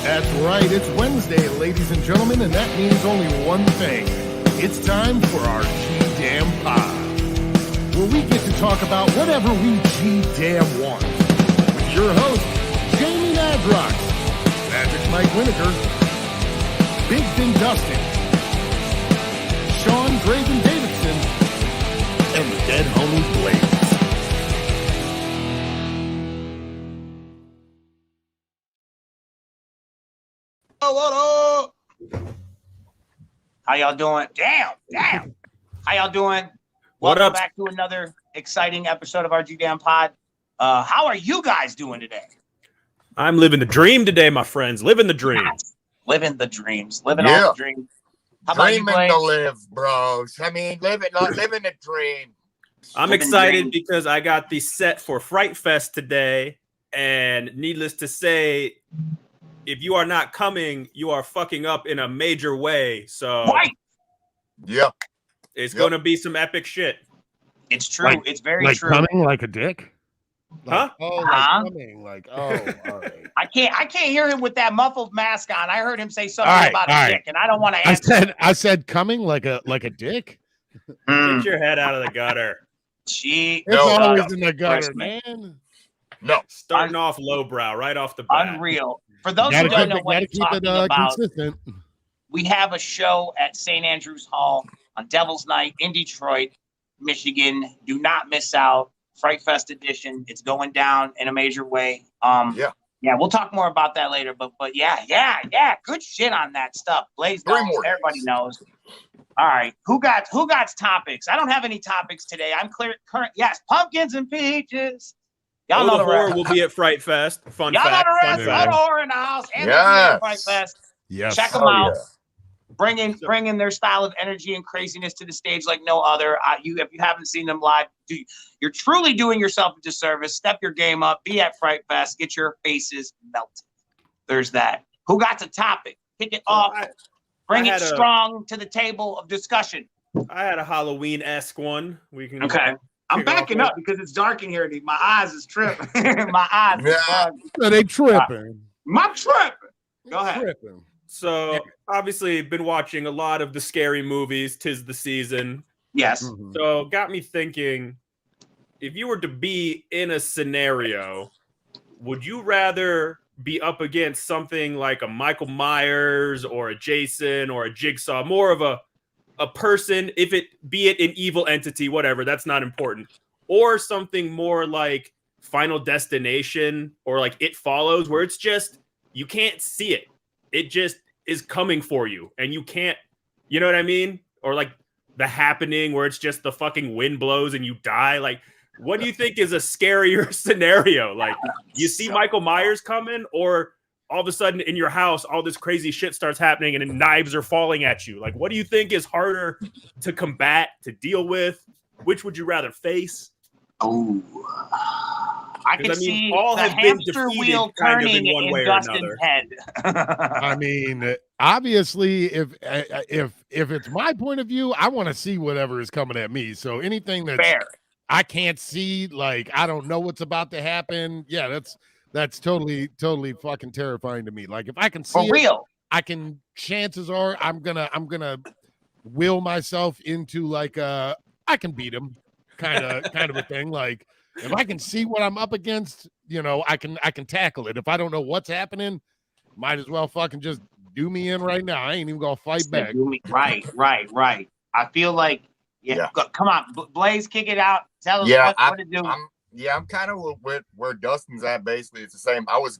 That's right, it's Wednesday, ladies and gentlemen, and that means only one thing. It's time for our G-Damn Pod, where we get to talk about whatever we G-Damn want. With your host, Jamie Nadrox, Magic Mike Winokur, Big Thing Dustin, Sean Graven Davidson, and the dead homie Blaze. What up? How y'all doing? Damn. How y'all doing? Welcome back to another exciting episode of our G-Damn Pod. How are you guys doing today? I'm living the dream today, my friends. Living the dream. Yes. Living the dreams. Living all the dreams. How about you, Dreaming Blaze? to live, bros. I mean, living the dream. I'm excited because I got the set for Fright Fest today, and needless to say, if you are not coming, you are fucking up in a major way. So, Right. Yeah. It's going to be some epic shit. It's true. It's very true. Coming like a dick? Huh? Oh, Huh? coming. All right. I can't hear him with that muffled mask on. I heard him say something about a dick, and I don't want to answer. I said coming like a dick? Get your head out of the gutter. It's always in the gutter, man. No. Starting off lowbrow right off the bat. Unreal. For those who don't know what he's talking about, consistent. we have a show at St. Andrews Hall on Devil's Night in Detroit, Michigan. Do not miss out. Fright Fest edition. It's going down in a major way. Yeah, we'll talk more about that later. But yeah. Good shit on that stuff. Blaze knows. Everybody knows. All right. Who got topics? I don't have any topics today. I'm clear. Yes, pumpkins and peaches. Y'all know the horror will be at Fright Fest. Fun Y'all fact. know the rest. Horror in the house. And at Fright Fest. Yes. Check them out. Yeah. Bringing their style of energy and craziness to the stage like no other. If you haven't seen them live, you're truly doing yourself a disservice. Step your game up. Be at Fright Fest. Get your faces melted. There's that. Who got the topic? Kick it off. Bring it strong to the table of discussion. I had a Halloween-esque one. We can. Okay. I'm backing up because it's dark in here. My eyes is tripping. My eyes is bugging. So they tripping. I'm tripping. Go ahead. Tripping. So, obviously, been watching a lot of the scary movies. 'Tis the season. Yes. Mm-hmm. So, got me thinking, if you were to be in a scenario, would you rather be up against something like a Michael Myers or a Jason or a Jigsaw, more of a person, be it an evil entity, whatever, that's not important, or something more like Final Destination or like It Follows, where it's just, you can't see it. It just is coming for you and you can't, you know what I mean? Or like The Happening, where it's just the fucking wind blows and you die. Like, what do you think is a scarier scenario? Like, you see Michael Myers coming, or all of a sudden in your house, all this crazy shit starts happening and knives are falling at you. Like, what do you think is harder to combat, to deal with? Which would you rather face? Oh, I can see all the have been hamster defeated wheel kind of turning in one way in or Dustin's another. head. I mean, obviously, if it's my point of view, I want to see whatever is coming at me. So anything that's fair, I can't see, like I don't know what's about to happen. Yeah, that's totally fucking terrifying to me. Like if I can see for real, I can. Chances are I'm gonna will myself into like I can beat him kind of a thing. Like if I can see what I'm up against, I can tackle it. If I don't know what's happening, might as well fucking just do me in right now. I ain't even gonna fight back. Right. I feel like come on, Blaze, kick it out. Tell us what to do. I'm kind of with where Dustin's at. Basically, it's the same. I was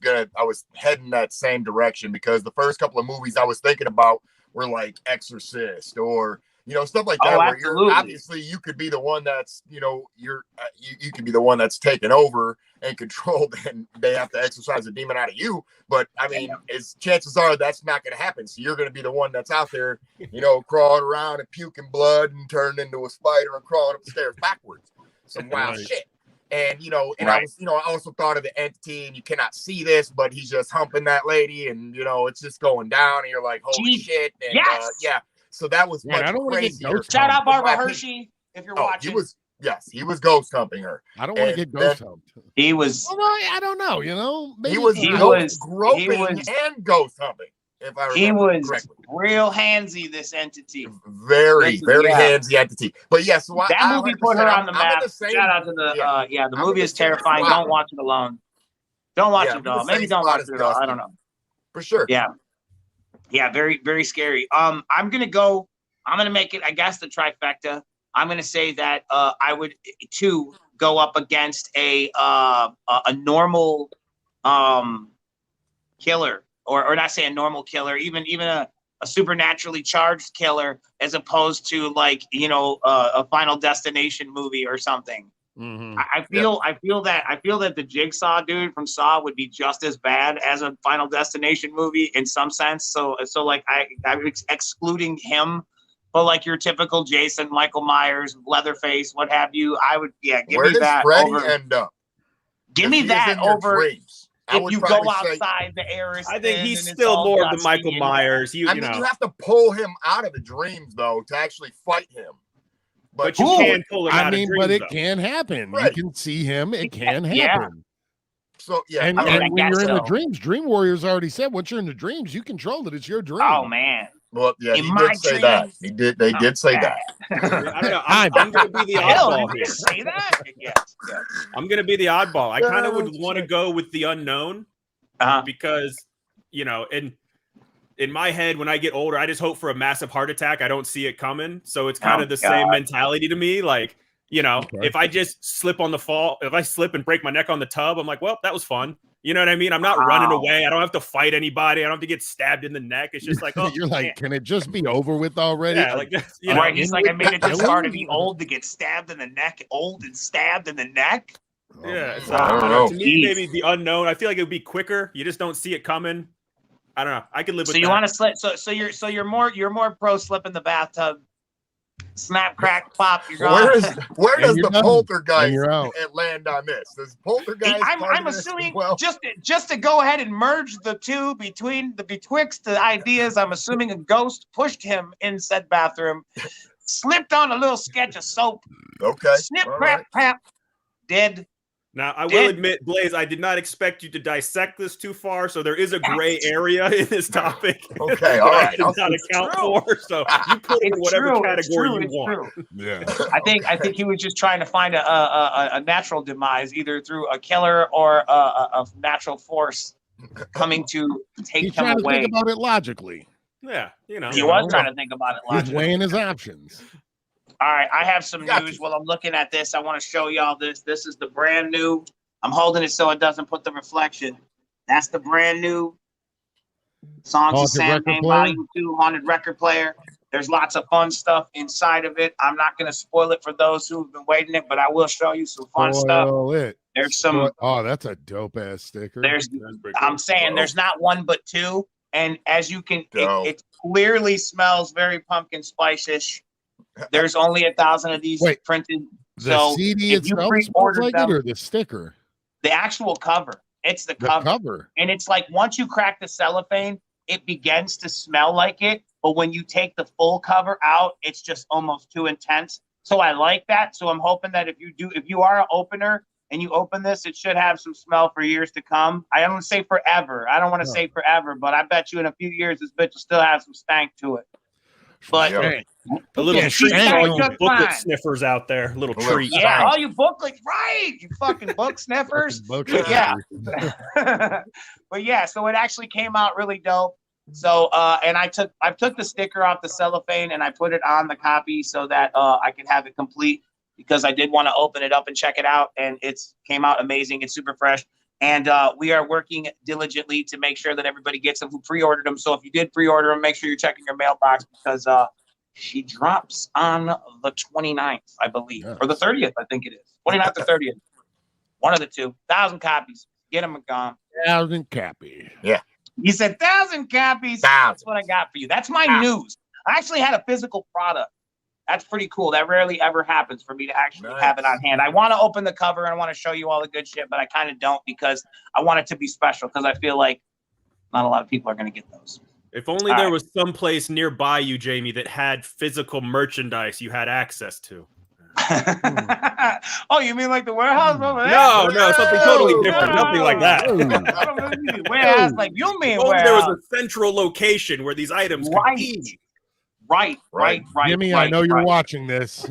heading that same direction because the first couple of movies I was thinking about were like Exorcist or stuff like that. Where you're obviously you could be the one that's you could be the one that's taken over and controlled, and they have to exorcise a demon out of you. But I mean, chances are that's not going to happen. So you're going to be the one that's out there, crawling around and puking blood and turning into a spider and crawling up the stairs backwards. Some wild shit. And I was, I also thought of the entity, and you cannot see this, but he's just humping that lady, and it's just going down, and you're like, holy shit! And yes! So that was much I don't crazier. Shout out Barbara Hershey if you're watching. Yes, he was ghost humping her. I don't want to And get ghost humped. He was. Well, I don't know. You know, maybe He was He ghost was- groping he was- and ghost humping. If I He remember was correctly. real handsy. This entity. Very, Listen, very yeah. handsy entity. But yeah, so That movie put her on the I'm in map. the same- Shout out to the the I'm movie in is the same terrifying. spot. Don't watch it alone. Don't watch Yeah, it I'm in at all. the Maybe same don't spot watch as it at all. I Dustin. don't know. For sure. Yeah. Yeah, very, very scary. I'm gonna make it, I guess, the trifecta. I'm gonna say that I would too go up against a normal killer, or not say a normal killer, even a supernaturally charged killer, as opposed to like, a Final Destination movie or something. Mhm. I feel that the Jigsaw dude from Saw would be just as bad as a Final Destination movie in some sense. So like I'm excluding him, but like your typical Jason, Michael Myers, Leatherface, what have you, I would give Where me does that Freddy over. end up? Give me If he is that in your over. dreams, I If would you go probably say- outside the Aris, I think he's and it's still all more of the dusty Michael and- Myers. I mean, you have to pull him out of the dreams though to actually fight him. But you Ooh, can pull him I out mean, of but dreams, it though. can happen. Right. You can see him. It can Yeah. happen. So yeah, And, I mean, I and when guess you're in the so. dreams, Dream Warriors already said once you're in the dreams, you control it. It's your dream. Oh man. well, yeah, In he my did say that. dreams- He did. They did say that. I don't know. I'm going to be the Hell, oddball did here. you say that? Yes. I'm going to be the oddball. I kind of would Oh, want to shit. go with the unknown Uh-huh. because, in my head, when I get older, I just hope for a massive heart attack. I don't see it coming. So it's kind Oh, of the God. same mentality to me. Like, Okay. if I just slip if I slip and break my neck on the tub, I'm like, well, that was fun. You know what I mean? I'm not running Wow. away. I don't have to fight anybody. I don't have to get stabbed in the neck. It's just like, oh, You're like, can it just be over with already? yeah, like, Right, he's like, I made it this far to be Killing? old to get stabbed in the neck, old and stabbed in the neck. Oh, yeah. my It's God. like, I don't know. to me, maybe the unknown. I feel like it would be quicker. You just don't see it coming. I don't know. I could live with So you that. want to slip? So you're more pro slip in the bathtub, snap, crack, pop. You're gone. Where And does you're the done. poltergeist And you're out. land on this? Does poltergeist? I'm part of this assuming as well? just to go ahead and merge the two betwixt the ideas. I'm assuming a ghost pushed him in said bathroom, slipped on a little sketch of soap, Okay. snip, all crap, right. crap, dead. Now, I will Dead. admit, Blaze, I did not expect you to dissect this too far, so there is a gray area in this topic. Okay, all that right. I did not It's account true. for. So you put it in whatever category you it's want. true. Yeah. I think he was just trying to find a natural demise, either through a killer or a natural force coming to take He's him trying to away. think about it logically. Yeah, He was trying to think about it He's logically. weighing his options. All right, I have some Gotcha. news while I'm looking at this. I want to show y'all this. This is the brand new. I'm holding it so it doesn't put the reflection. That's the brand new Songs of Haunted Sam record Payne player? Volume 2 Haunted Record Player. There's lots of fun stuff inside of it. I'm not going to spoil it for those who've been waiting it, but I will show you some fun stuff. Spoil it. There's some. Oh, that's a dope ass sticker. There's. That's pretty I'm cool. saying there's not one but two, and as you can, Dope. it clearly smells very pumpkin spice-ish. There's only 1,000 of these Wait, printed. the So CD if you itself smells pre-ordered like them- it, or the sticker? The actual cover. It's the The cover. cover. And it's like once you crack the cellophane, it begins to smell like it. But when you take the full cover out, it's just almost too intense. So I like that. So I'm hoping that if you are an opener and you open this, it should have some smell for years to come. I don't want to say forever. I don't want to No. say forever, but I bet you in a few years this bitch will still have some stank to it. But Yeah. Hey, A little Yeah, treat she's for all you just booklet fine. sniffers out there. A little A little treat. yeah, all you booklet, right? You fucking book sniffers. book Yeah. stickers. But yeah, so it actually came out really dope. So and I took the sticker off the cellophane and I put it on the copy so that I can have it complete, because I did want to open it up and check it out, and it's came out amazing. It's super fresh, and we are working diligently to make sure that everybody gets them who pre-ordered them. So if you did pre-order them, make sure you're checking your mailbox, because she drops on the 29th, I believe, or the 30th, I think it is. 29th or 30th. One of the two. 1,000 copies. Get them gone. 1,000 Cappy. You said 1,000 copies. That's what I got for you. That's my news. I actually had a physical product. That's pretty cool. That rarely ever happens for me to actually have it on hand. I want to open the cover and I want to show you all the good shit, but I kind of don't, because I want it to be special, because I feel like not a lot of people are going to get those. If only there was some place nearby you, Jamie, that had physical merchandise you had access to. Oh, you mean like the warehouse over there? No, something totally different. No. Nothing like that. I don't really mean warehouse like you mean If only warehouse. there was a central location where these items could be. Right. Jimmy, I know you're watching this.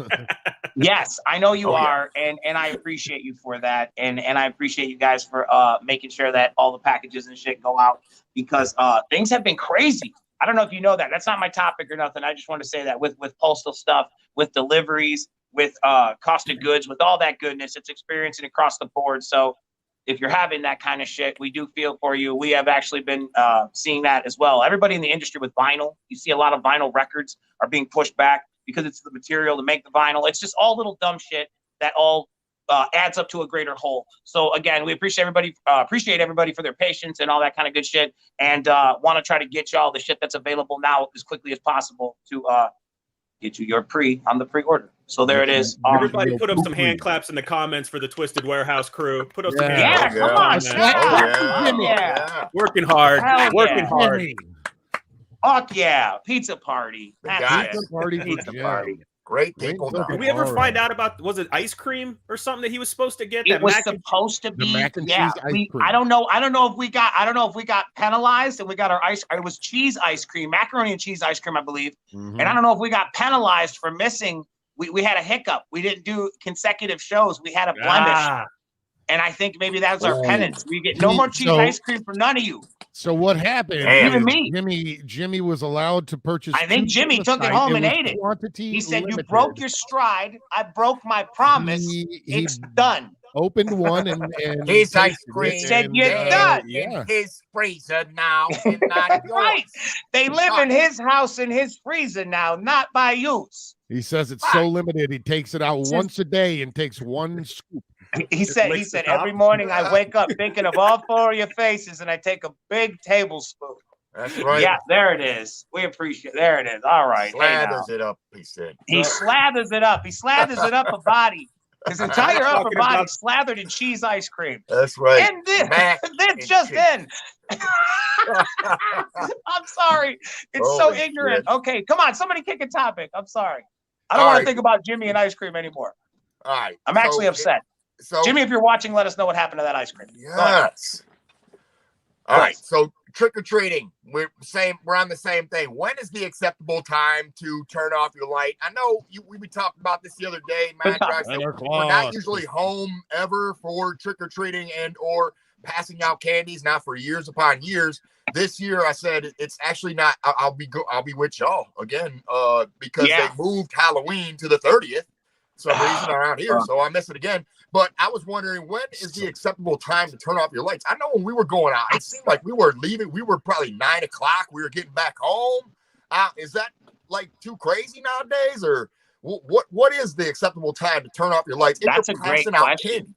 Yes, I know you are, and I appreciate you for that, and I appreciate you guys for making sure that all the packages and shit go out, because things have been crazy. I don't know if you know that. That's not my topic or nothing. I just want to say that with postal stuff, with deliveries, with cost of goods, with all that goodness, it's experiencing across the board. So if you're having that kind of shit, we do feel for you. We have actually been seeing that as well. Everybody in the industry with vinyl, you see a lot of vinyl records are being pushed back because it's the material to make the vinyl. It's just all little dumb shit that all adds up to a greater whole. So again, we appreciate everybody for their patience and all that kind of good shit, and want to try to get y'all the shit that's available now as quickly as possible to get you your on the pre-order. So there it is. Everybody put up some hand claps in the comments for the Twiztid Warehouse crew. Put up some hand claps. Come on. Yeah. Working hard. Working hard. Fuck yeah. Pizza party. Pizza party. Great people. Did we ever find out about, was it ice cream or something that he was supposed to get? It was supposed to be. Mac and cheese ice cream. I don't know if we got penalized and we got our ice. It was cheese ice cream, macaroni and cheese ice cream, I believe. And I don't know if we got penalized for missing. We had a hiccup. We didn't do consecutive shows. We had a blemish. And I think maybe that's our penance. We get no more cheese ice cream for none of you. So what happened? Even me. Jimmy was allowed to purchase. I think Jimmy took it home and ate it. He said, "You broke your stride. I broke my promise. It's done." Opened one and his ice cream. Said you're done. In his freezer now, and not yours. Right. They live in his house in his freezer now, not by use. He says it's so limited. He takes it out once a day and takes one scoop. He said every morning I wake up thinking of all four of your faces and I take a big tablespoon. That's right. Yeah, there it is. We appreciate it. There it is. All right. Slathers it up, he said. He slathers it up. He slathers it up a body. His entire upper body slathered in cheese ice cream. That's right. And this just in. I'm sorry. It's so ignorant. Shit. Okay, come on. Somebody kick a topic. I'm sorry. I don't want to think about Jimmy and ice cream anymore. All right. I'm actually upset. So Jimmy, if you're watching, let us know what happened to that ice cream. Yes. All right. So trick-or-treating. We're on the same thing. When is the acceptable time to turn off your light? I know we talked about this the other day. Man, we're not usually home ever for trick-or-treating and or passing out candies, not for years upon years. This year I said it's actually not. I'll be with y'all again because they moved Halloween to the 30th. Some reason around here, so I miss it again. But I was wondering, when is the acceptable time to turn off your lights? I know when we were going out, it seemed like we were leaving. We were probably 9 o'clock. We were getting back home. Is that like too crazy nowadays, or what is the acceptable time to turn off your lights? That's a great question.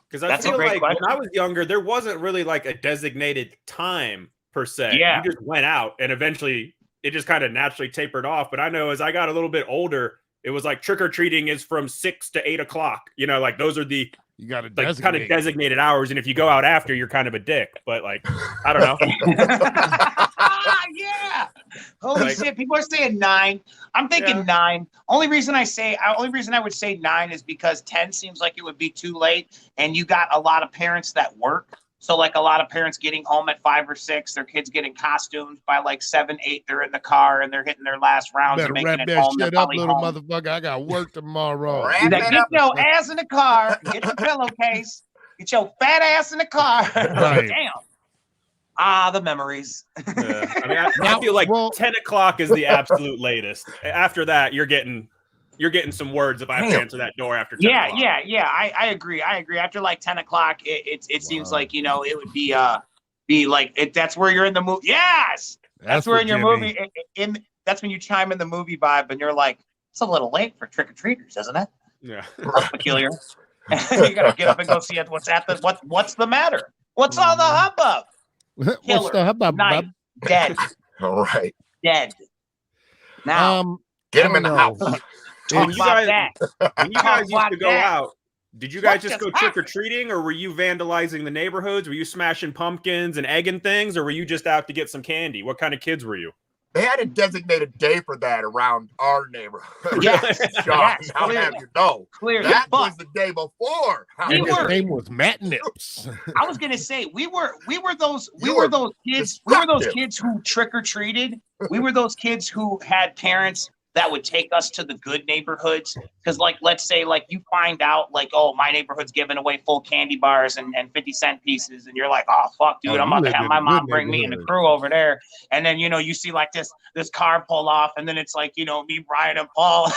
Because I feel like when I was younger, there wasn't really like a designated time per se. Yeah. You just went out, and eventually it just kind of naturally tapered off. But I know as I got a little bit older, it was like trick-or-treating is from 6 to 8 o'clock. You know, like those are the kind of designated hours. And if you go out after, you're kind of a dick. But like, I don't know. Yeah. Holy shit. People are saying 9. I'm thinking 9. Only reason I would say 9 is because 10 seems like it would be too late. And you got a lot of parents that work. So like a lot of parents getting home at 5 or 6, their kids getting costumes by like 7, 8. They're in the car and they're hitting their last rounds and making it home. Shit up, little motherfucker. I got work tomorrow. Get your ass in the car. Get the pillowcase. Get your fat ass in the car. Right. Damn. The memories. Yeah. I mean, I feel like 10 o'clock is the absolute latest. After that, you're getting some words if I have to answer that door after 10 o'clock. Yeah. I agree. After like 10 o'clock, it seems like, it would be like that's where you're in the movie. Yes. That's where in your movie. That's when you chime in the movie vibe and you're like, it's a little late for trick-or-treaters, isn't it? Yeah. That's peculiar. You gotta get up and go see it. What's the matter? What's all the hubbub? Killer. What's the hubbub? Night. Dead. All right. Dead. Now get him in the house. When you guys used to go out, did you guys just go trick-or-treating, or were you vandalizing the neighborhoods? Were you smashing pumpkins and egging things, or were you just out to get some candy? What kind of kids were you? They had a designated day for that around our neighborhood. Yes, Sean, yes, I'll clearly. have you know. Clearly, That but was the day before. We And his were- name was Matt Nips. I was gonna say we were those You were kids destructive. who trick or treated. We were those kids who had parents that would take us to the good neighborhoods. Because, like, let's say, like, you find out, like, oh, my neighborhood's giving away full candy bars and 50-cent pieces, and you're like, oh fuck, dude, Oh, I'm you about to lived have in my a good mom bring me and the neighborhood. crew over there. And then, you know, you see like this car pull off, and then it's like, you know, me, Brian, and Paul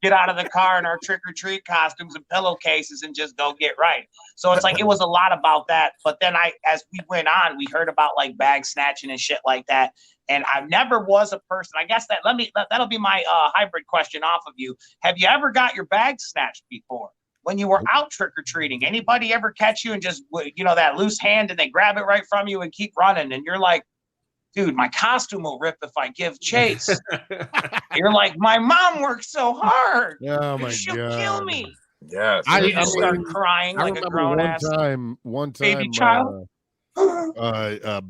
get out of the car in our trick or treat costumes and pillowcases and just go get right. So it's like it was a lot about that. But then as we went on, we heard about like bag snatching and shit like that. And I never was a person. I guess that'll be my hybrid question off of you. Have you ever got your bag snatched before when you were out trick or treating? Anybody ever catch you and just, you know, that loose hand and they grab it right from you and keep running? And you're like, dude, my costume will rip if I give chase. You're like, my mom worked so hard. Oh my She'll god. kill me. Yes. I You just start mean, crying I like a remember grown ass one time, baby child.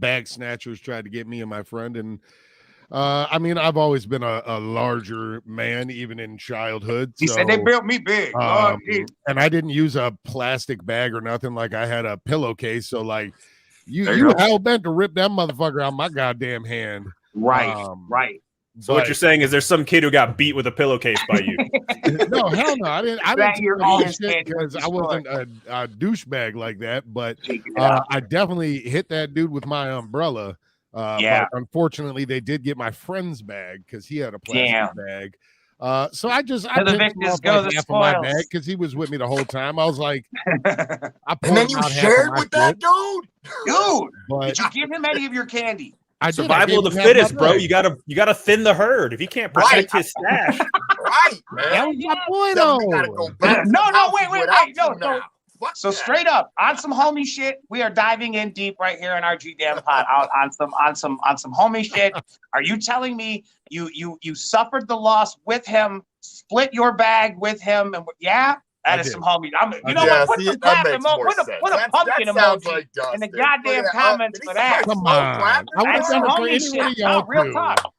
bag snatchers tried to get me and my friend, and I mean, I've always been a larger man, even in childhood. He said they built me big. Lord, geez. And I didn't use a plastic bag or nothing. Like, I had a pillowcase, so like There you you go. hell bent to rip that motherfucker out my goddamn hand. Right, Um, right. So what you're saying is there's some kid who got beat with a pillowcase by you. No, hell no. I didn't That your take oldest shit kid was because I wasn't a douchebag like that, but Taking it out. I definitely hit that dude with my umbrella. Yeah. But unfortunately, they did get my friend's bag because he had a plastic Damn. bag. So I To the picked him victors off, go like, the half of my spoils. bag because he was with me the whole time. I was like, I And pulled then him you out half of shared my with that shit, dude? Dude, but did you give him any of your candy? I did. I Survival of gave the him half my fittest, bro. bag. You gotta thin the herd. If he can't protect his stash, Right, That man. was my point, Tell me we gotta though. go back to No, the no, house wait, without no, you now. Fuck So that. straight up on some homie shit, we are diving in deep right here in our GDM pod out on some homie shit. Are you telling me you suffered the loss with him, split your bag with him, and yeah? That I is did. some homie. You know Yeah, what? Put see, some that clap makes emoji. more Put sense. a pumpkin that sounds emoji like Dustin. in the Look at goddamn that. comments Did for he say that. Come slow on. clapping? I would have That's done some it for homie any shit. one of y'all No, real too. talk.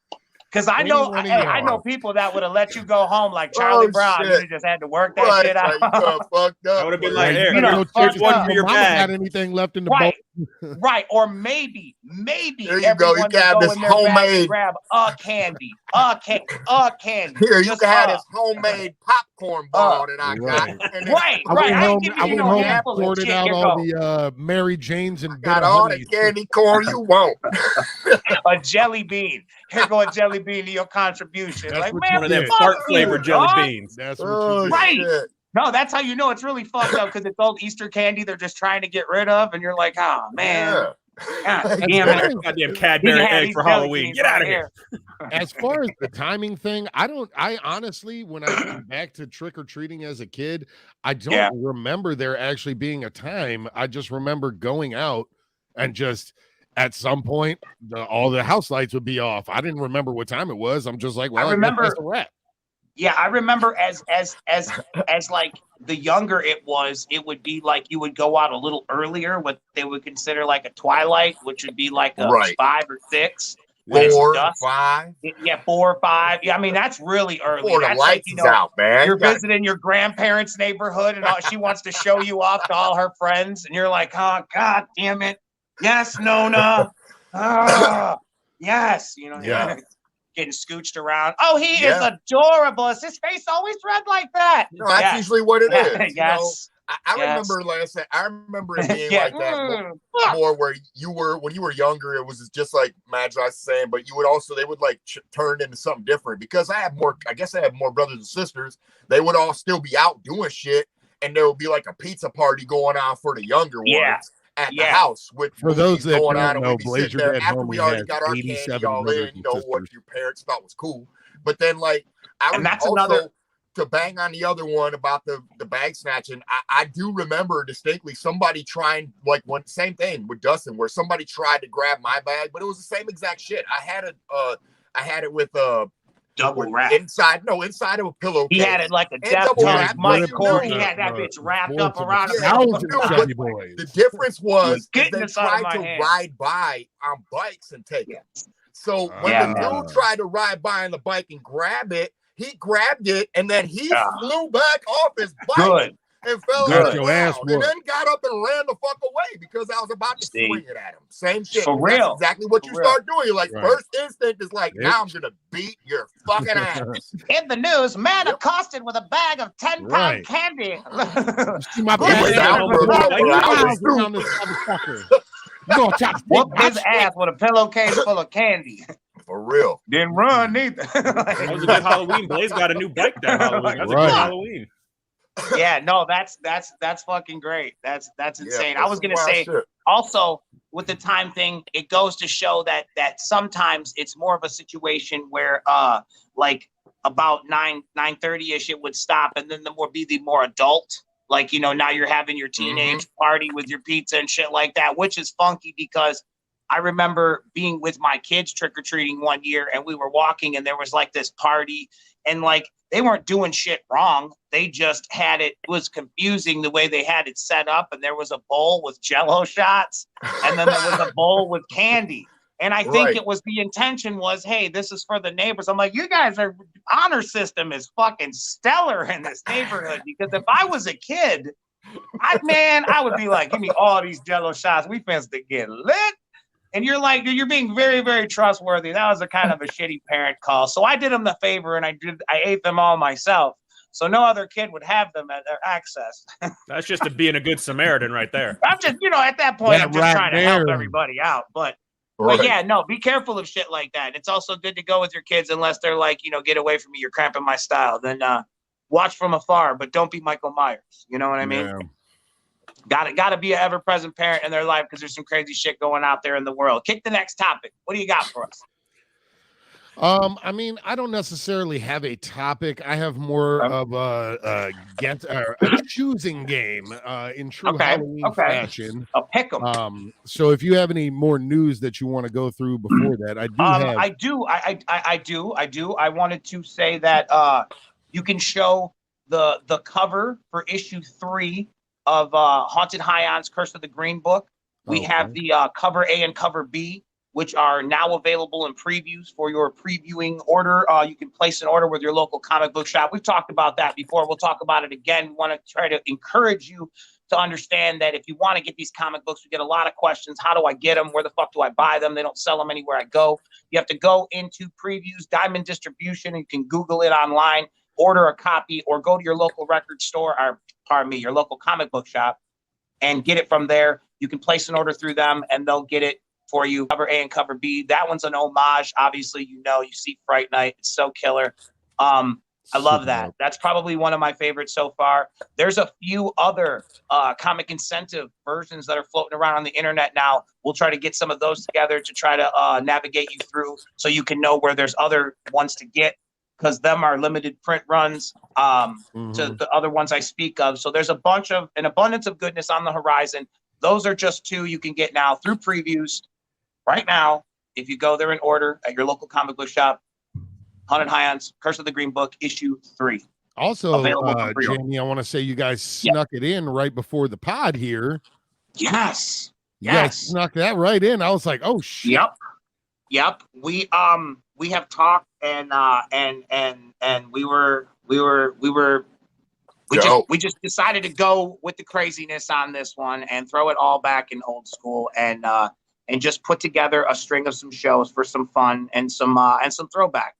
Because I know, Any one of hey, I y'all. know people that would have let you go home like Charlie Oh, Brown. shit. You just had to work that Right, shit like, you out. done fucked up. I would have been man. like, You here, You better know, go here's check fucked and see up. if for your your mama bag. got anything left in the Right. bowl. Right, or maybe There you go. You everyone can have would go this in their bag and homemade. grab a candy. Here, you Just, can have this homemade popcorn ball that I got. Right. And then Right, I right. went I ain't home. giving I you went no home and handful of sorted shit. out Here all go. the Mary Janes and got bitter all the honeys. candy corn you want. A jelly bean. Here go a jelly bean to your contribution. That's like, what man, one of them did. fuck fart you, flavored jelly dog. beans. That's what Oh, you did. Right. shit. No, that's how you know it's really fucked up because it's old Easter candy they're just trying to get rid of, and you're like, oh man, Yeah. God As damn far it. as- Goddamn You can Cadbury have egg these for jelly Halloween. beans Get out of right here. As far as the timing thing, I honestly, when I think back to trick or treating as a kid, I don't Yeah. remember there actually being a time. I just remember going out and just at some point all the house lights would be off. I didn't remember what time it was. I'm just like, well, I guess remember- that's a wrap. Yeah, I remember as like the younger it was, it would be like you would go out a little earlier, what they would consider like a twilight, which would be like a Right. 5 or 6. When it's 4 or dusk. 5. Yeah, 4 or 5. Yeah, I mean that's really early. Before the That's lights like, you is know, out, man. you're You gotta- visiting your grandparents' neighborhood and she wants to show you off to all her friends, and you're like, oh god damn it. Yes, Nona. Ah, yes, you know, Yeah. getting scooched around. Oh, he is Yeah. adorable. Is his face always red like that? No, that's Yes. usually what it is. Yes. You know? I Yes. remember, like I said, I remember it being Yeah. like that Mm. more where you were, when you were younger, it was just like Magi was saying, but you would also, they would like turn into something different because I guess I have more brothers and sisters. They would all still be out doing shit, and there would be like a pizza party going on for the younger Yeah. ones at the Yeah. house with For those movies that going don't on, and know, we'd be Blaze, sitting your there dad after we homie already has got our 87 candy all brothers in, and you know, what sisters. your parents thought was cool. But then like I And was that's also, another- to bang on the other one about the bag snatching, I do remember distinctly somebody trying, like, same thing with Dustin, where somebody tried to grab my bag, but it was the same exact shit. I had it with Double wrap. inside of a pillowcase. He had it like a And double Deftones wrap. Mike You Corey. knew He had that the bitch wrapped up sports of around the his Yeah. thousands No, of but chubby boys. The difference was getting they this out of tried my to hand. ride by on bikes and take it. So when Yeah, the man. dude tried to ride by on the bike and grab it, he grabbed it and then he flew back off his bike. Good. And fell Good. to the Your ass ground, and whooped. then got up and ran the fuck away because I was about to See? swing it at him. Same shit. For That's real. exactly what For you real. start doing. You're like, Right. first instinct is like, Yep. now I'm gonna beat your fucking ass. In the news, man accosted with a bag of 10-pound Right. candy. See my Good He was bad shit. down for a couple you hours. miles around this motherfucker. You gonna try to Whoop take his ass with a pillowcase full of candy. For real. Didn't run neither. That was a good Halloween. Blaze got a new bike that Halloween. That's a Right. good Halloween. Yeah, no, that's fucking great. That's insane. Yeah, I was gonna wild say shit. also with the time thing, it goes to show that sometimes it's more of a situation where like about 9:30ish it would stop, and then there would be the more adult, like, you know, now you're having your teenage party with your pizza and shit like that, which is funky because I remember being with my kids trick-or-treating one year, and we were walking and there was like this party, and like they weren't doing shit wrong. They just had it was confusing the way they had it set up. And there was a bowl with Jello shots, and then there was a bowl with candy. And I think Right. it was the intention was, hey, this is for the neighbors. I'm like, you guys are honor system is fucking stellar in this neighborhood. Because if I was a kid, I would be like, give me all these Jello shots. We finna to get lit. And you're like, you're being very, very trustworthy. That was a kind of a shitty parent call. So I did them the favor and I ate them all myself. So no other kid would have them at their access. That's just being a good Samaritan right there. I'm just, you know, at that point, Yeah, I'm just right trying to help there. everybody out. But Right. yeah, no, be careful of shit like that. It's also good to go with your kids unless they're like, you know, get away from me. You're cramping my style. Then watch from afar, but don't be Michael Myers. You know what I mean? Yeah. Gotta be an ever-present parent in their life because there's some crazy shit going out there in the world. Kick the next topic. What do you got for us? I mean, I don't necessarily have a topic. I have more of a choosing game in true Okay, Halloween okay. fashion. A pick 'em. So if you have any more news that you want to go through before that, I do have. I do. I wanted to say that you can show the cover for issue 3 of Haunted High-On's Curse of the Green Book. We have the cover A and cover B, which are now available in previews for your previewing order. You can place an order with your local comic book shop. We've talked about that before. We'll talk about it again. We want to try to encourage you to understand that if you want to get these comic books, we get a lot of questions. How do I get them? Where the fuck do I buy them? They don't sell them anywhere I go. You have to go into previews, Diamond Distribution, and you can Google it online, order a copy, or go to your local record store, or pardon me, your local comic book shop, and get it from there. You can place an order through them, and they'll get it for you. Cover A and cover B. That one's an homage. Obviously, you know, you see Fright Night. It's so killer. I love that. That's probably one of my favorites so far. There's a few other comic incentive versions that are floating around on the internet now. We'll try to get some of those together to try to navigate you through so you can know where there's other ones to get, because them are limited print runs to the other ones I speak of. So there's an abundance of goodness on the horizon. Those are just 2 you can get now through previews right now. If you go there and order at your local comic book shop, Haunted High-On's Curse of the Green Book, issue 3. Also, Available for pre-order. Jamie, I want to say you guys snuck it in right before the pod here. Yes. You guys snuck that right in. I was like, oh shit. Yep. We have talked and we just decided to go with the craziness on this one and throw it all back in old school and just put together a string of some shows for some fun and some throwback.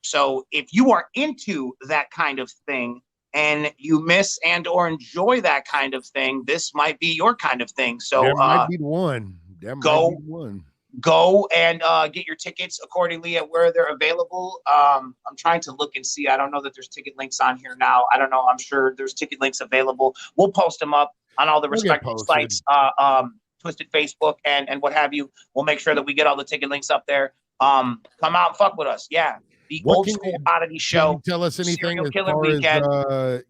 So if you are into that kind of thing and you miss and or enjoy that kind of thing, this might be your kind of thing. So there might be one. Go and get your tickets accordingly at where they're available. I'm trying to look and see. I don't know that there's ticket links on here now. I don't know. I'm sure there's ticket links available. We'll post them up on all the respective sites, Twiztid Facebook and what have you. We'll make sure that we get all the ticket links up there. Come out and fuck with us. Yeah. The old school oddity show. Can you tell us anything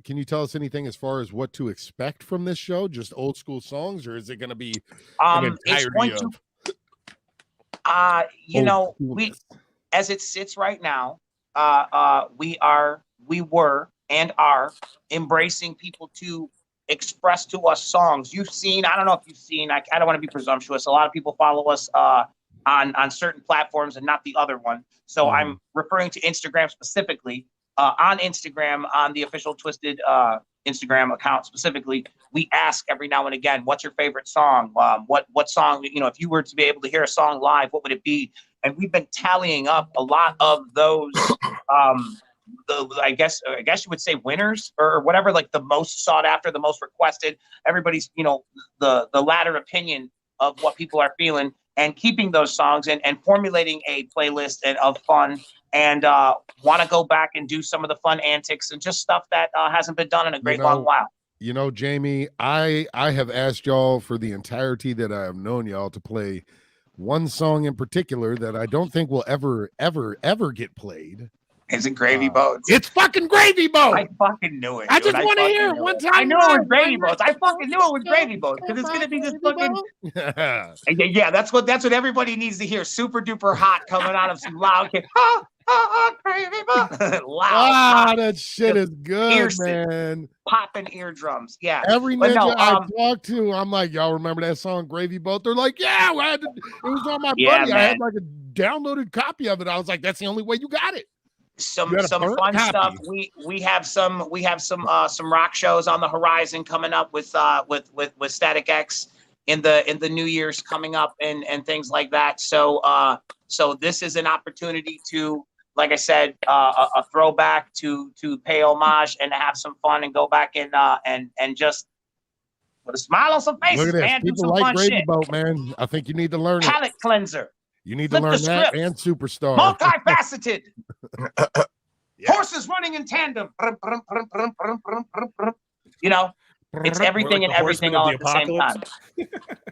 can you tell us anything as far as what to expect from this show? Just old school songs, or is it going to be an entirety we as it sits right now, we were and are embracing people to express to us songs. You've seen, I don't know if you've seen, I don't want to be presumptuous. A lot of people follow us on certain platforms and not the other one. So I'm referring to Instagram specifically. On Instagram, on the official Twiztid Instagram account specifically, we ask every now and again, what's your favorite song? What song, if you were to be able to hear a song live, what would it be? And we've been tallying up a lot of those, I guess you would say winners or whatever, like the most sought after, the most requested, everybody's, the latter opinion of what people are feeling, and keeping those songs and formulating a playlist of fun, and want to go back and do some of the fun antics and just stuff that hasn't been done in a great long while. Jamie, I have asked y'all for the entirety that I have known y'all to play one song in particular that I don't think will ever get played. Is it Gravy Boats? It's fucking Gravy Boats. I fucking knew it. I just want to hear it one time. I knew it was Gravy Boats. I fucking knew it was Gravy Boats because it's gonna be this fucking. Yeah, that's what everybody needs to hear. Super duper hot coming out of some loud kid. Gravy Boats. Loud. That shit is good, man. Popping eardrums. Yeah. Every ninja I talk to, I'm like, y'all remember that song Gravy Boat? They're like, yeah, it was on my buddy. Man. I had like a downloaded copy of it. I was like, that's the only way you got it. Some fun stuff. We have some rock shows on the horizon coming up with Static X in the New Year's coming up and things like that. So this is an opportunity to, like I said, a throwback to pay homage and to have some fun and go back and just put a smile on some faces, man. People do some like Gravy Boat, man. I think you need to learn palate cleanser. You need to learn that and Superstar. Multifaceted. Horses running in tandem. It's everything and everything all at the same time.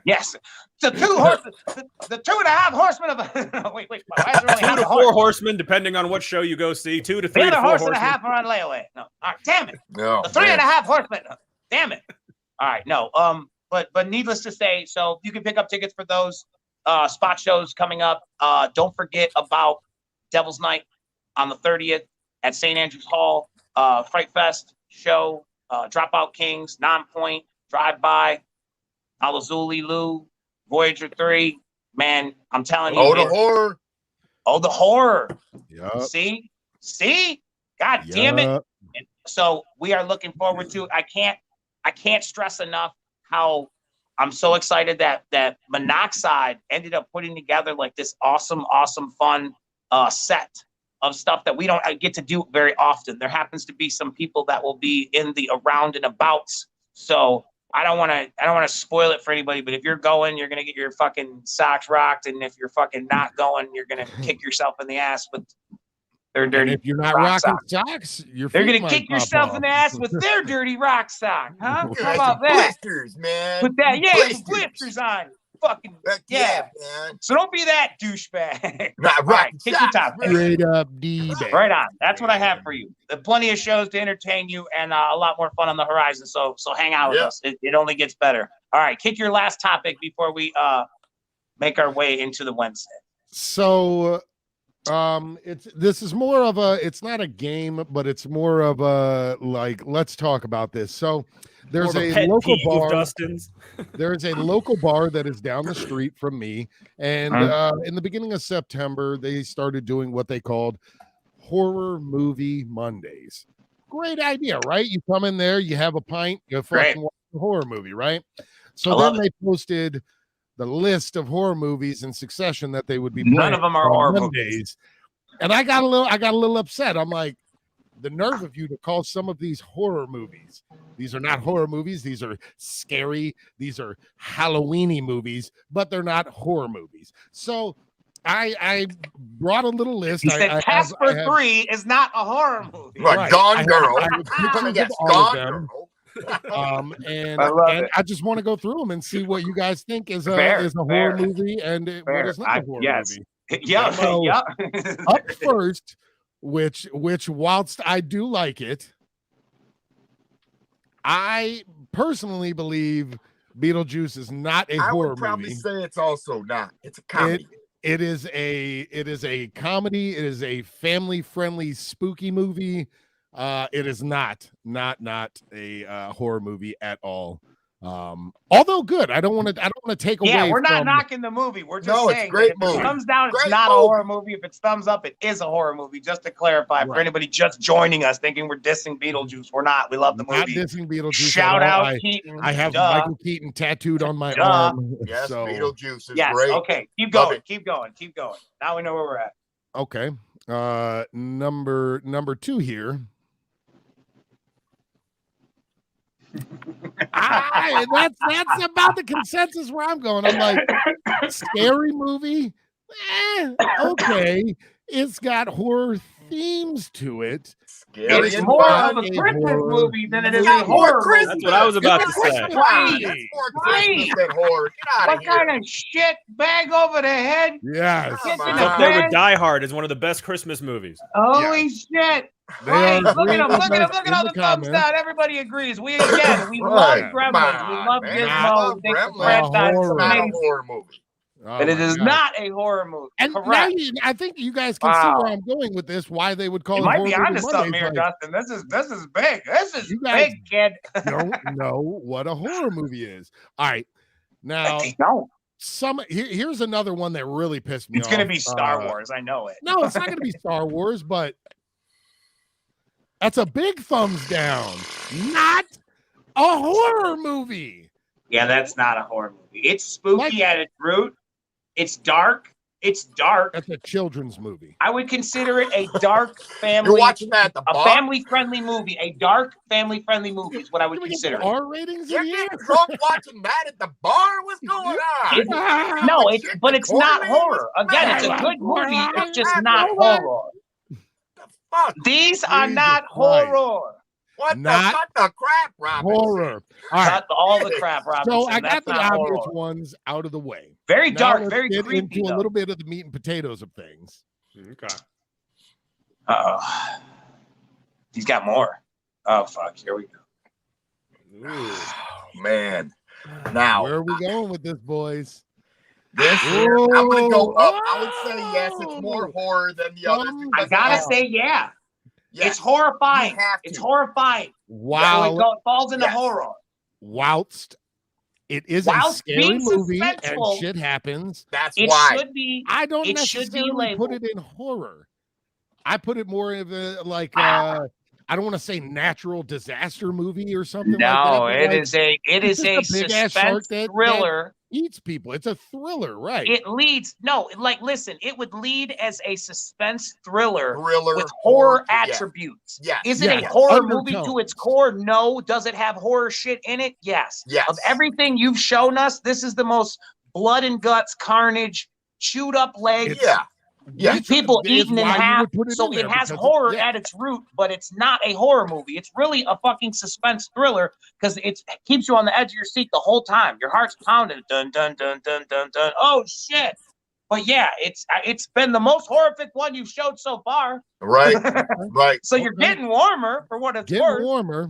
Yes. The 2 horses, the 2.5 horsemen of wait. Why is there only 2 to 4 horsemen, depending on what show you go see. 2 to 3 to 4 horsemen. The other horse and a half are on layaway. No. All right, damn it. No. The 3.5 horsemen. Damn it. All right, no. But needless to say, so you can pick up tickets for those spot shows coming up. Don't forget about Devil's Night on the 30th at St. Andrews Hall, Fright Fest show, Dropout Kings, Non-Point, Drive-By, Alazuli Lou, Voyager 3. Man, I'm telling you. The horror. Yep. See? God damn it. So we are looking forward to it. I can't stress enough how I'm so excited that Monoxide ended up putting together like this awesome, fun set of stuff that we don't get to do very often. There happens to be some people that will be in the around and abouts. So I don't want to spoil it for anybody, but if you're going, you're going to get your fucking socks rocked. And if you're fucking not going, you're going to kick yourself in the ass with their dirty. And if you're not rocking socks, they're going to kick yourself in the ass with their dirty rock sock. Huh? How about that? Blisters, man. Put that, blisters on. Fucking yeah, man. So don't be that douchebag. Right, kick your top. Straight up D-bag. Right on. That's what I have for you. Plenty of shows to entertain you and a lot more fun on the horizon. So hang out with us. It only gets better. All right, kick your last topic before we make our way into the Wednesday. So this is more of it's not a game, but it's more of a let's talk about this. So there's a local bar. There's a local bar that is down the street from me, and in the beginning of September they started doing what they called Horror Movie Mondays. Great idea, right? You come in there, you have a pint, you fucking watch a horror movie, right? So then they posted the list of horror movies in succession that they would be playing. None of them are horror movies. And I got a little upset. I'm like, the nerve of you to call some of these horror movies. These are not horror movies. These are scary. These are Halloweeny movies, but they're not horror movies. So I brought a little list. He said Casper 3 is not a horror movie. Right. Gone Girl. And I just want to go through them and see what you guys think is a horror movie and what is not a horror movie. Yeah. Up first, which whilst I do like it, I personally believe Beetlejuice is not a horror movie. I would probably say it's also not. It's a comedy. It is a comedy. It is a family-friendly spooky movie. It is not a horror movie at all. Although good, I don't want to take away. Yeah, we're not from, knocking the movie. We're just No, it's a saying great that if movie. it thumbs down, it's Great not a movie. horror movie. If it's thumbs up, it is a horror movie. Just to clarify for Right. anybody just joining us thinking we're dissing Beetlejuice, we're not. We love the not movie. dissing Beetlejuice. Shout at all. out Keaton. I have Duh. Michael Keaton tattooed on my Duh. arm. Yes, so, Beetlejuice is Yes. great. Okay. Keep Love going. it. Keep going. Keep going. Now we know where we're at. okay. Number 2 here. That's about the consensus where I'm going. I'm like, scary movie. Okay. It's got horror themes to it. Scary It's and more fun. of a a Christmas horror movie than it is Yeah, a horror Christmas. movie. That's what I was about to say. Come on, Right. that's more Right. Christmas than horror. Get out What of here. kind of shit? Bag over the head? Yes. Come Get on. in It's the up there with bed? Die Hard as one of the best Christmas movies. Holy shit. They Right. are Look at agreeing him. with Look at him. us Look in at all the the thumbs comments. down. Everybody agrees. We again, we Right. love Come Gremlins. We on, love man. Gizmo. We think the Gremlins. franchise is Horror. Not a amazing. horror movie. Oh But it my is God. not a horror movie. And now Correct. I think you guys can see Wow. where I'm going with this. Why they would call You it might horror be movie onto something Mondays, here, like, Dustin. This is big. This is You guys big, kid. don't know what a horror movie is. All right, now They don't. here's another one that really pissed me It's off. gonna be Star Wars. I know it. No, it's not gonna be Star Wars, but that's a big thumbs down. Not a horror movie. Yeah, that's not a horror movie. It's spooky Like- at its root. It's dark. It's dark. That's a children's movie. I would consider it a dark family. You're watching that at the a bar? family-friendly movie. A dark family-friendly movie is what I would Can we get consider the it. R ratings You're in here? getting drunk watching that at the bar? What's going on? It's- No, but it's not horror. Again, it's a good movie. It's just not horror. The fuck? These are Jesus not Christ. horror. What Not cut the crap, Robinson? Horror. All right. Cut all the crap, Robinson. So I got That's the not obvious horror. ones out of the way. Very Now dark, let's very get creepy. into a though. little bit of the meat and potatoes of things. Okay. Uh-oh. He's got more. Oh, fuck. Here we go. Ooh. Oh, man. Now, Where are we going with this, boys? this year, I'm going to go up. I would say yes, it's more horror than the others. I I because gotta of- say, yeah. yes, It's horrifying. you have It's to. horrifying. Wow. So it falls into Yes. horror. Whilst it is Whilst a scary being movie and suspenseful, shit happens, That's It why. should be. I don't It should be necessarily put labeled. it in horror. I put it more of a like Ah. I don't want to say natural disaster movie or something No, like that. it but, like, is a it's just a big-ass shark suspense that thriller. eats people. It's a thriller, right? It leads listen, it would lead as a suspense thriller Thriller. with horror yeah. attributes. Yes. Is it Yes. a horror movie to Undertones. its core? No. Does it have horror shit in it? Yes. Yes. Of everything you've shown us, this is the most blood and guts, carnage, chewed up legs. Yeah. Yeah. People It's eaten in why you half. would put it So in it there, has because horror yeah. at its root, but it's not a horror movie. It's really a fucking suspense thriller because it keeps you on the edge of your seat the whole time. Your heart's pounding. Dun dun dun dun dun dun. Oh shit! But yeah, it's been the most horrific one you've showed so far. Right. Right. So you're Okay. getting warmer for what it's Get worth. warmer.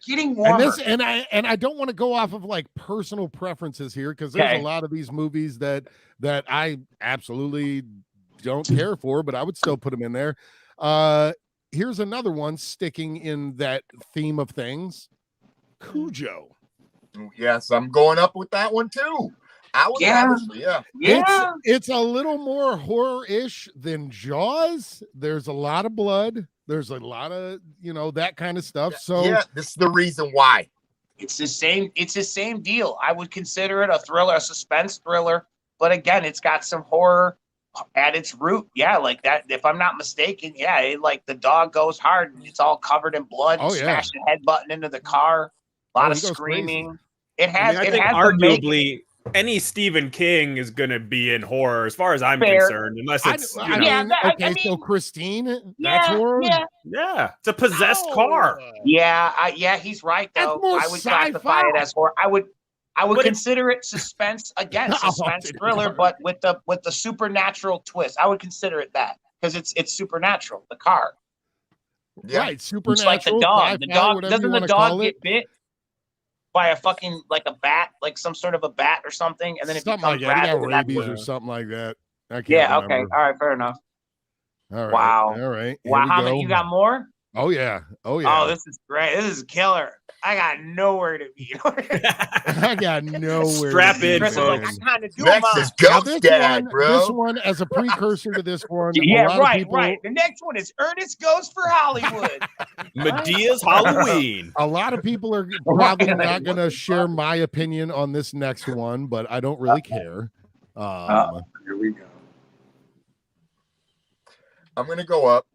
Getting warmer. And I don't want to go off of like personal preferences here because there's Okay. a lot of these movies that I absolutely don't care for, but I would still put them in there. Here's another one sticking in that theme of things. Cujo. Yes, I'm going up with that one too. I would Yeah. obviously, yeah. Yeah. It's a little more horror-ish than Jaws. There's a lot of blood. There's a lot of, that kind of stuff. So Yeah, this is the reason why. It's the same deal. I would consider it a thriller, a suspense thriller. But again, it's got some horror at its root. Yeah, like that. If I'm not mistaken, yeah, like the dog goes hard and it's all covered in blood. Oh, yeah. Smashed the head button into the car. A lot Oh, of he goes screaming. I It has. mean, I it think has the make- arguably any Stephen King is going to be in horror, as far as I'm Fair. concerned, unless it's I you know, mean, Yeah, okay, so mean, Christine, that's Yeah, horror. yeah, it's a possessed No. car. yeah. He's right That's though. more I would classify sci-fi. it as horror. I would But it- consider it suspense again, Oh, suspense dude. thriller, but with the supernatural twist. I would consider it that because it's supernatural. The car. Yeah. Right, It's supernatural. like the dog. The sci-fi, dog whatever you doesn't the wanna call dog it. get bit by a fucking like a bat, like some sort of a bat or something, and then it Something like becomes that. He got rabid, and that's rabies what- or something like that. I can't Yeah. Okay. remember. All right. Fair enough. All right. Wow. All right. Here Wow. we How go. many? You got more? Oh yeah. Oh yeah. Oh, this is great. This is killer. I got nowhere to be. I got nowhere. Strap in, Chris is like, I folks. kind of do Next mine. is Ghost This Dad, bro. This one, as a precursor to this one, Yeah, a lot right, of people, right. The next one is Ernest Goes for Hollywood. Medea's Halloween. a lot of people are probably not going to share my opinion on this next one, but I don't really care. Here we go. I'm gonna go up.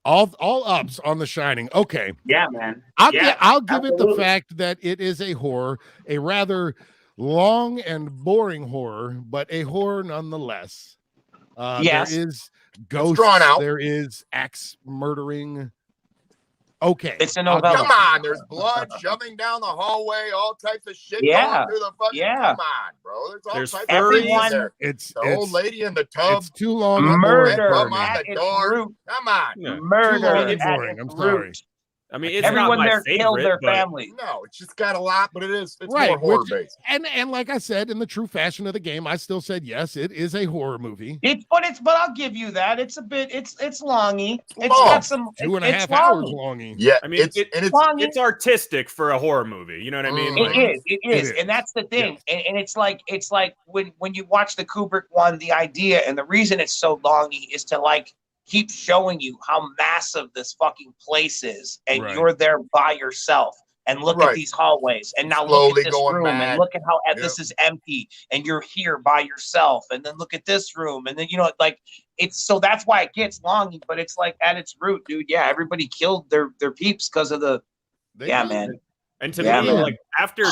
All ups on The Shining. Okay. Yeah, man. I'll Yeah, give it the absolutely. fact that it is a horror, a rather long and boring horror, but a horror nonetheless. Yes. There is ghosts. drawn out. There is axe murdering. Okay. It's a I'll novella. give Come it. on, there's blood shoving down the hallway, all types of shit Yeah, going through the fucking. yeah. Come on, bro. There's types everyone- of there. It's The old lady in the tub. it's too long. and Murder boring for me. on at the its door. root. Come on. Yeah. Murder Too long and at boring. its I'm sorry. root. I mean, it's Everyone not my there favorite, killed their but family. No, it's just got a lot, but it's Right, more horror which- based. And like I said, in the true fashion of the game, I still said yes, it is a horror movie. But I'll give you that. It's a bit. It's longy. It's long. got some. 2.5 it's hours longy. longy. Yeah, I mean, it's Longy. it's artistic for a horror movie. You know what I mean? It Like, It is, and that's the thing. And it's like when you watch the Kubrick one, the idea and the reason it's so longy is to like keep showing you how massive this fucking place is, and Right. you're there by yourself. And look Right. at these hallways, and now look Slowly at this going room, mad. and look at how Yep. this is empty, and you're here by yourself. And then look at this room, and then like it's so that's why it gets longy. But it's like at its root, dude. Yeah, everybody killed their peeps because of the. They Yeah, did. man. and to Yeah, me, man. like after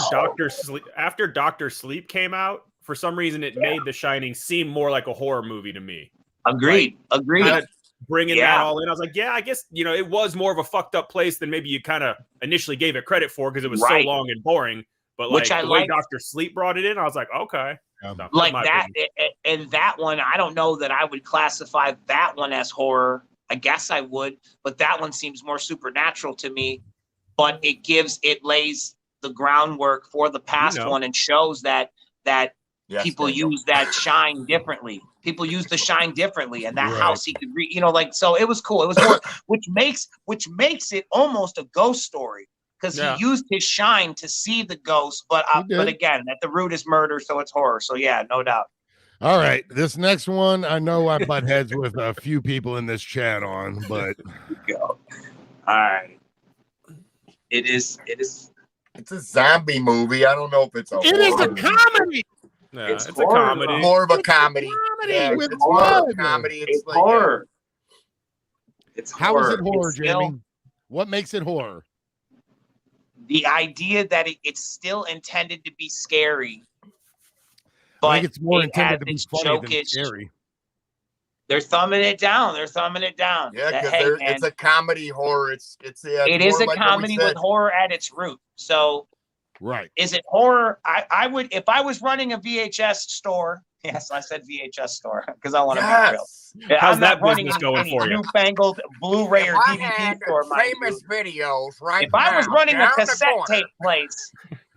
Doctor Sleep came out, for some reason, it made The Shining seem more like a horror movie to me. Agreed. Kinda bringing that Yeah. all in, I was like, yeah, I guess it was more of a fucked up place than maybe you kind of initially gave it credit for because it was Right. so long and boring. But Which like I the way liked. Doctor Sleep brought it in, I was like, okay, Yeah. No, Like my that, opinion. and that one, I don't know that I would classify that one as horror. I guess I would, but that one seems more supernatural to me. But it lays the groundwork for the past one and shows that Yes, people Daniel. use that shine differently. People use the shine differently, and that Right. house he could read. Like so, it was cool. It was more, which makes it almost a ghost story because Yeah. he used his shine to see the ghost. But He did. again, at the root is murder, so it's horror. So yeah, no doubt. All right, this next one, I know I butt heads with a few people in this chat on, but Go. All right. It is. It's a zombie movie. I don't know if it's a. it is a horror. comedy. Yeah, It's it's a horror, comedy. More of a It's a comedy. comedy Yeah, with it's more of a blood. comedy. It's like, horror. It's How is horror. it horror, It's still- Jamie? What makes it horror? The idea that it's still intended to be scary, I but think it's more it intended has to be its funny than jokish- scary. They're thumbing it down. They're thumbing it down. Yeah, That, because hey, man, it's a comedy horror. It's it more is a like what we comedy with said. horror at its root. So Right. is it horror? I would, if I was running a VHS store. Yes, I said VHS store because I want to be real. Yes. Yeah, How's I'm not that running business any going for you? newfangled Blu-ray or If I DVD had store. mind famous you. videos right If I was now, running a down the cassette corner. tape place,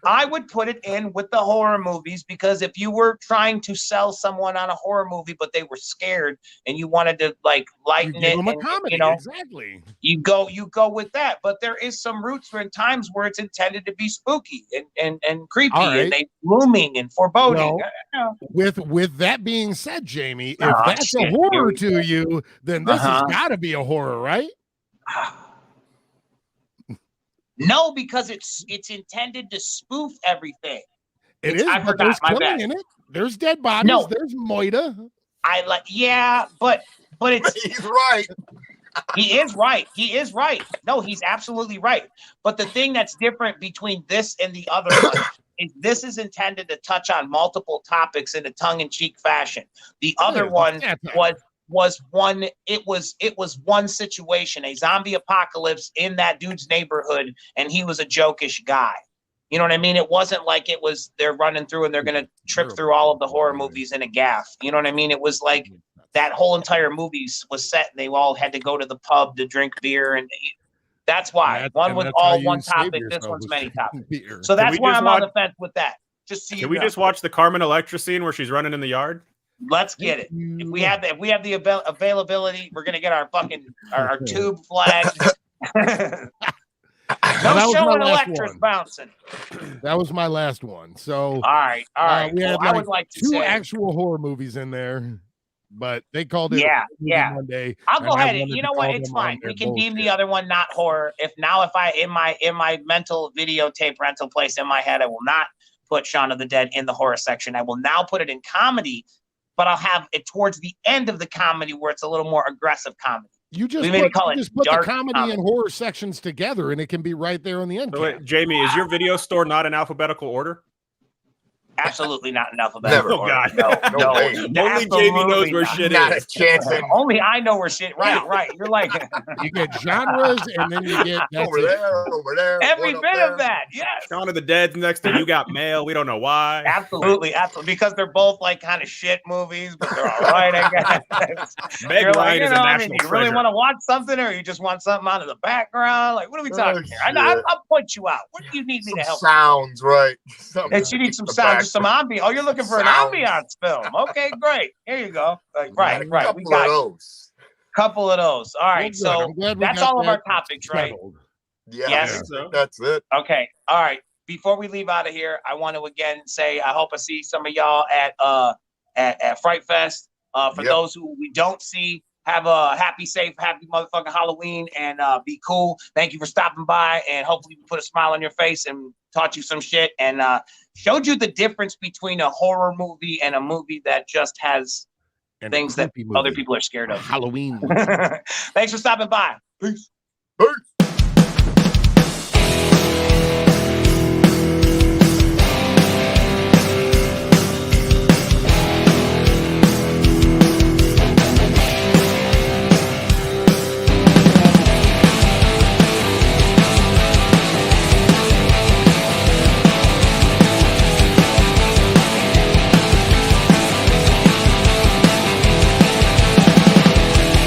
I would put it in with the horror movies because if you were trying to sell someone on a horror movie but they were scared and you wanted to like You lighten give it, them a and, comedy. exactly. you go with that. But there is some roots for in times where it's intended to be spooky and creepy All right. and they looming and foreboding. Well, With that being said, Jamie, if Oh, that's shit. a Here horror we to you, then this Uh-huh. has got to be a horror, right? No, because it's intended to spoof everything. It It's- is, I but forgot, there's my killing bad. in it. There's dead bodies. No. There's moita. But it's He's right. he is right. He is right. No, he's absolutely right. But the thing that's different between this and the other one is this is intended to touch on multiple topics in a tongue-in-cheek fashion. The other Yeah, one satire. was one situation, a zombie apocalypse in that dude's neighborhood, and he was a jokish guy. You know what I mean? It wasn't like it was they're running through and they're gonna trip through all of the horror movies in a gaff. You know what I mean? It was like that whole entire movie was set and they all had to go to the pub to drink beer, and that's why one was all one topic, this one's many topics. Beer. So that's we why just I'm on the watch- fence with that. Just so you Can we know. just watch the Carmen Electra scene where she's running in the yard? Let's get it. If we have the availability, we're gonna get our fucking our tube flagged. Now, that No was show my and last Electra's one. bouncing. That was my last one. So All right. we had I would like to two say, actual horror movies in there, but they called it Movie yeah. Monday. I'll go and I ahead. wanted You to know what? call It's them on fine. their We can deem the bullshit. other one not horror. If I in my mental videotape rental place in my head, I will not put Shaun of the Dead in the horror section. I will now put it in comedy, but I'll have it towards the end of the comedy where it's a little more aggressive comedy. You just maybe put, call you it just put the dark comedy and horror sections together, and it can be right there on the end. So wait, Jamie, is your video store not in alphabetical order? Absolutely not enough of Never. that. Oh, God. No way. Only Jamie knows where shit Not a is. chance in Only I know where shit. Right. You're like You get genres, and then you get that's over it. there. every one up bit there. of that. Yes. Shaun of the Dead's next to You Got Mail. We don't know why. Absolutely. Because they're both like kind of shit movies, but they're all right, I guess. Meg You're Ryan is a national you really treasure. want to watch something, or you just want something out of the background? Like, what are we talking here? shit. I'll point you out. What do you need me to Some help? sounds, right? You need some sound, just some ambiance. Oh, you're looking for an Sounds. ambiance film. Okay, great. Here you go. Like, right. We Couple got of you. those. Couple of those. All right. Well, good. So I'm glad we that's got all of that our topics, right? settled. Yeah, Yes. I think so. that's it. Okay. All right. Before we leave out of here, I want to again say I hope I see some of y'all at Fright Fest. For Yep. those who we don't see, have a happy, safe, happy motherfucking Halloween, and be cool. Thank you for stopping by, and hopefully we put a smile on your face and taught you some shit and showed you the difference between a horror movie and a movie that just has And things a that creepy movie. other people are scared of. Halloween. Thanks for stopping by. Peace. Peace.